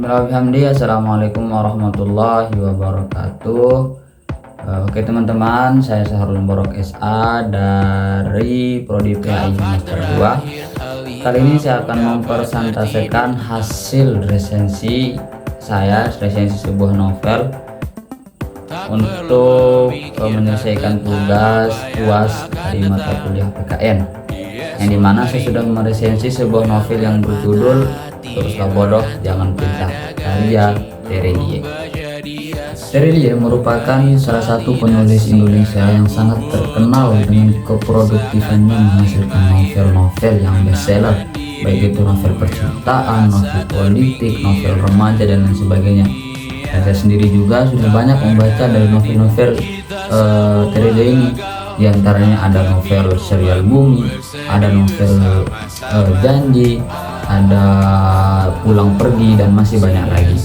Bismillahirrahmanirrahim. Assalamualaikum warahmatullahi wabarakatuh. Oke teman-teman, saya Sahrul Borok SA dari Prodi PAI Semester 2. Kali ini saya akan mempresentasikan hasil resensi sebuah novel untuk menyelesaikan tugas UAS dari mata kuliah PKN, yang dimana saya sudah meresensi sebuah novel yang berjudul Teruslah Bodoh Jangan Pintar, karya Terelie. Terelie merupakan salah satu penulis Indonesia yang sangat terkenal dengan keproduktifannya menghasilkan novel-novel yang bestseller, baik itu novel percintaan, novel politik, novel remaja, dan lain sebagainya. Dan saya sendiri juga sudah banyak membaca dari novel-novel Terelie ini. Di antaranya ada novel Serial Bumi, ada novel Janji, ada Pulang Pergi, dan masih banyak lagi.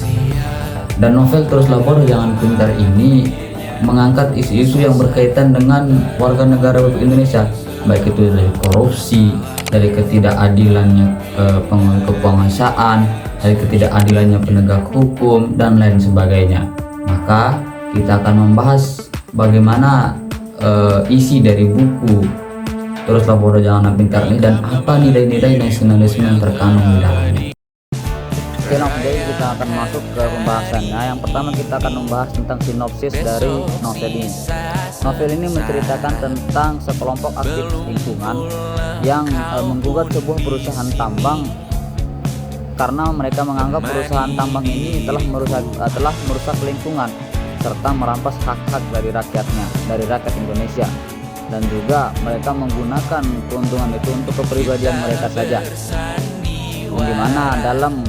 Dan novel Teruslah Bodoh Jangan Pintar ini mengangkat isu-isu yang berkaitan dengan warga negara Republik Indonesia, baik itu dari korupsi, dari ketidakadilannya penguasaan, dari ketidakadilannya penegak hukum, dan lain sebagainya. Maka kita akan membahas bagaimana isi dari buku Teruslah Bodoh Jangan Pintar ini dan apa nilai-nilai nasionalisme yang terkandung di dalamnya. Oke, jadi kita akan masuk ke pembahasannya. Yang pertama kita akan membahas tentang sinopsis dari novel ini. Novel ini menceritakan tentang sekelompok aktivis lingkungan yang menggugat sebuah perusahaan tambang karena mereka menganggap perusahaan tambang ini telah merusak lingkungan serta merampas hak-hak dari rakyatnya, dari rakyat Indonesia, dan juga mereka menggunakan keuntungan itu untuk kepribadian mereka saja. Dimana dalam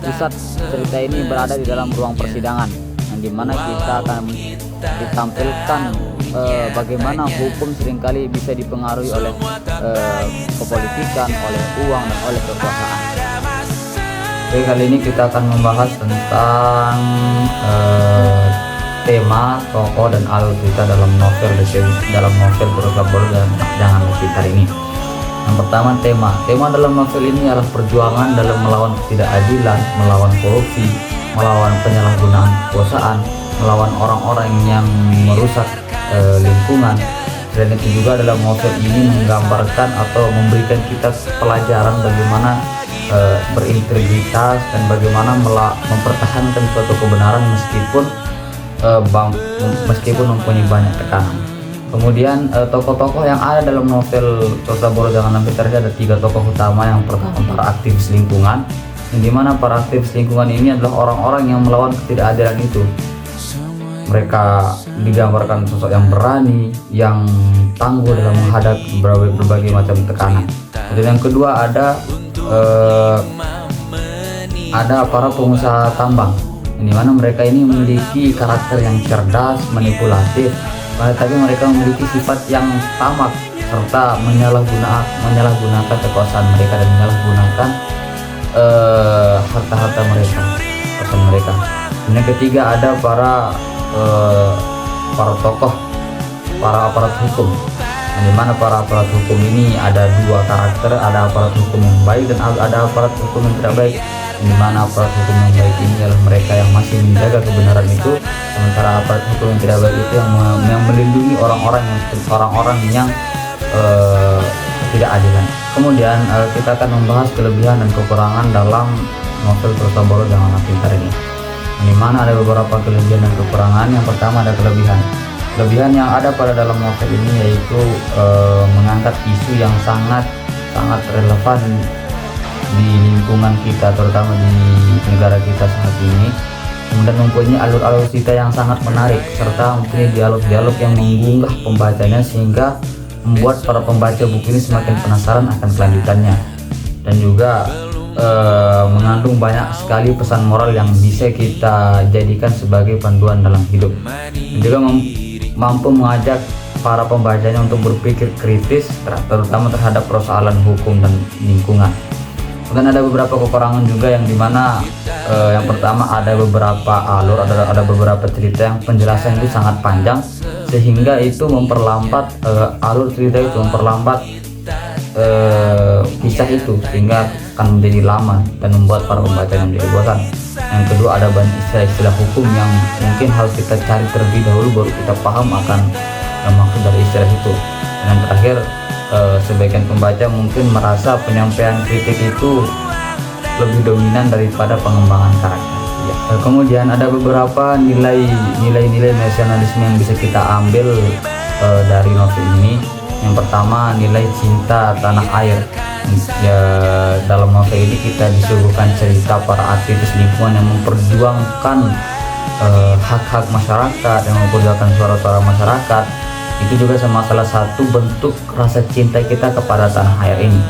pusat cerita ini berada di dalam ruang persidangan, yang dimana kita akan ditampilkan bagaimana hukum seringkali bisa dipengaruhi oleh kepolitikan, oleh uang, dan oleh kekuasaan. Oke, kali ini kita akan membahas tentang tema, tokoh, dan alur cerita dalam novel Teruslah Bodoh Jangan Pintar ini. Yang pertama, tema dalam novel ini adalah perjuangan dalam melawan ketidakadilan, melawan korupsi, melawan penyalahgunaan kekuasaan, melawan orang-orang yang merusak lingkungan. Dan itu juga dalam novel ini menggambarkan atau memberikan kita pelajaran bagaimana berintegritas dan bagaimana mempertahankan suatu kebenaran meskipun mempunyai banyak tekanan. Kemudian tokoh-tokoh yang ada dalam novel Teruslah Bodoh Jangan Pintar ada 3 tokoh utama. Yang pertama para aktivis lingkungan, yang dimana para aktivis lingkungan ini adalah orang-orang yang melawan ketidakadilan itu. Mereka digambarkan sosok yang berani, yang tangguh dalam menghadapi berbagai macam tekanan. Dan yang kedua ada para pengusaha tambang, di mana mereka ini memiliki karakter yang cerdas, manipulatif, tapi mereka memiliki sifat yang tamak serta menyalahgunakan kekuasaan mereka dan menyalahgunakan harta-harta mereka. Dan yang ketiga ada para tokoh, para aparat hukum, di mana para aparat hukum ini ada 2 karakter, ada aparat hukum yang baik dan ada aparat hukum yang tidak baik. Di mana aparat hukum yang baik ini adalah mereka yang masih menjaga kebenaran itu, sementara aparat hukum yang tidak baik itu yang melindungi orang-orang yang tidak adilan. Kemudian kita akan membahas kelebihan dan kekurangan dalam novel Teruslah Bodoh Jangan Pintar ini. Di mana ada beberapa kelebihan dan kekurangan. Yang pertama ada kelebihan yang ada pada dalam novel ini, yaitu mengangkat isu yang sangat relevan di lingkungan kita, terutama di negara kita saat ini. Kemudian mempunyai alur-alur cerita yang sangat menarik serta mempunyai dialog-dialog yang menggugah pembacanya, sehingga membuat para pembaca buku ini semakin penasaran akan kelanjutannya. Dan juga mengandung banyak sekali pesan moral yang bisa kita jadikan sebagai panduan dalam hidup. Dan juga mampu mengajak para pembacanya untuk berpikir kritis, terutama terhadap persoalan hukum dan lingkungan. Dan ada beberapa kekurangan juga, yang dimana yang pertama ada beberapa beberapa cerita yang penjelasan itu sangat panjang, sehingga itu memperlambat alur cerita itu, memperlambat kisah itu, sehingga akan menjadi lama dan membuat para pembaca menjadi bosan. Yang kedua, ada banyak istilah-istilah hukum yang mungkin harus kita cari terlebih dahulu baru kita paham akan maksud dari istilah itu. Dan yang terakhir, sebagian pembaca mungkin merasa penyampaian kritik itu lebih dominan daripada pengembangan karakter. Ya. Kemudian ada beberapa nilai-nilai nasionalisme yang bisa kita ambil dari novel ini. Yang pertama, nilai cinta tanah air. Ya, dalam novel ini kita disuguhkan cerita para aktivis lingkungan yang memperjuangkan hak-hak masyarakat, yang memperjuangkan suara-suara masyarakat. Itu juga salah satu bentuk rasa cinta kita kepada tanah air ini.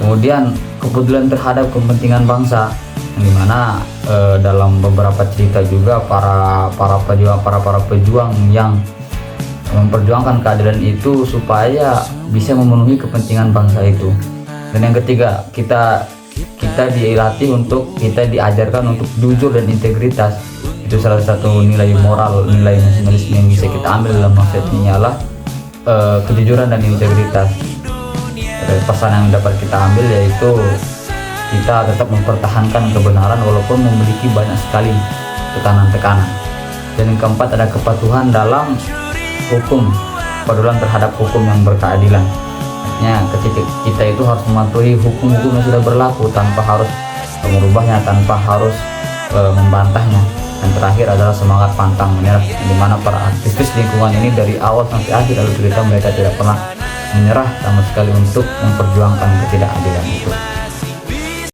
Kemudian kepedulian terhadap kepentingan bangsa, yang dimana dalam beberapa cerita juga para pejuang yang memperjuangkan keadilan itu supaya bisa memenuhi kepentingan bangsa itu. Dan yang ketiga, kita dilatih untuk, kita diajarkan untuk jujur dan integritas. Itu salah satu nilai moral, nilai nasionalisme yang bisa kita ambil dalam novel ini adalah kejujuran dan integritas. Pesan yang dapat kita ambil yaitu kita tetap mempertahankan kebenaran walaupun memiliki banyak sekali tekanan-tekanan. Dan yang keempat, ada kepatuhan dalam hukum, kepedulian terhadap hukum yang berkeadilan. Artinya ketika kita itu harus mematuhi hukum-hukum yang sudah berlaku tanpa harus merubahnya, tanpa harus membantahnya. Dan terakhir adalah semangat pantang menyerah, di mana para aktivis lingkungan ini dari awal sampai akhir lalu cerita mereka tidak pernah menyerah sama sekali untuk memperjuangkan ketidakadilan itu.